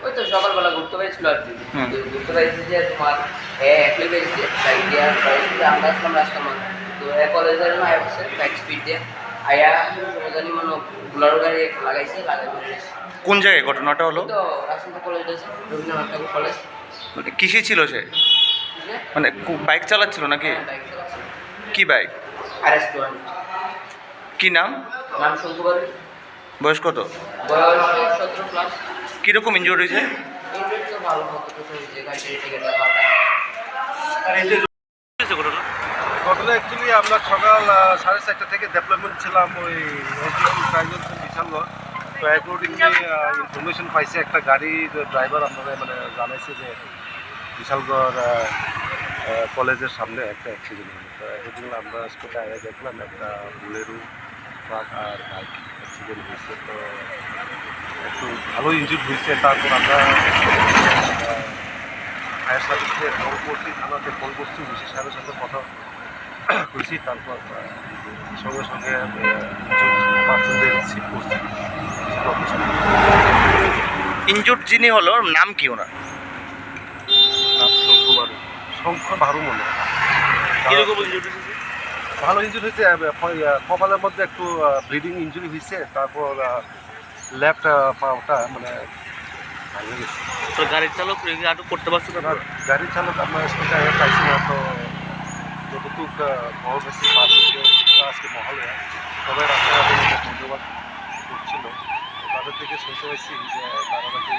ওই তো সকালবেলা ঘুরতে পেরেছিল আর কি। ঘুরতে পেরেছি যে তোমার অ্যাপ্লাই পেরেছি বাইক দিয়ে আমরা আসলাম রাস্তার তো কলেজের আয়া বসে বাইক স্পিড দিয়ে আয়া জানি মনে বুলারো গাড়ি লাগাইছে লাগাই পেরেছি। কোন জায়গায় ঘটনাটা হলো? তো রাজশাহী কলেজ আছে, রবীন্দ্রনাথ ঠাকুর কলেজ। কিসে ছিল সে? মানে বাইক চালাচ্ছিল নাকি? বাইক চালাচ্ছে। কি বাইক? RS-200। কি নাম? নাম শঙ্কুবাড়ি। বয়স কত? বয়স 17+। কিরকম ইনজুরি হয়েছে? ইন্টারেট তো ভালো মতো তো হয়েছে, গাড়ির টিকিট ঘটনা অ্যাকচুয়ালি আমরা সকাল 4:30 থেকে ডেভেলপমেন্ট ছিলাম ওই বিশালগড়। তো অ্যাকর্ডিংলি ইনফরমেশন পাইছে একটা গাড়ির ড্রাইভার আপনারা মানে জানাইছে যে বিশালগড় কলেজের সামনে একটা অ্যাক্সিডেন্ট হলো। তো অ্যাকর্ডিংলি আমরা স্পটে আগে দেখলাম একটা বুলেরো ট্রাক আর বাইক অ্যাক্সিডেন্ট হয়েছে। তো একটু ভালো ইনজুর হয়েছে। তারপর আমরা ফায়ার সার্ভিসের পরবর্তী থানাতে ফোন করছি, বিশেষ সাহেবের সাথে কথা হয়েছি। তারপর সঙ্গে সঙ্গে পার্সনদের রিসিভ করছি। ইনজুর যিনি হলো নাম কি ওনার? শঙ্খ বারু মনে হয়। ভালো ইনজুরি হয়েছে, কপালের মধ্যে একটু ব্লিডিং ইনজুরি হয়েছে। তারপর লেফট পাটা মানে ভাঙে গেছে। তো গাড়ির চালক আটক করতে পারছে না? গাড়ির চালক আমরা স্পেশাল পাইছি না। তো যতটুকু খবর পেয়েছি আজকে মহলে সবাই রাস্তায় ধন্যবাদ করছিল। তাদের থেকে শুনতে পাইছি যে তারা নাকি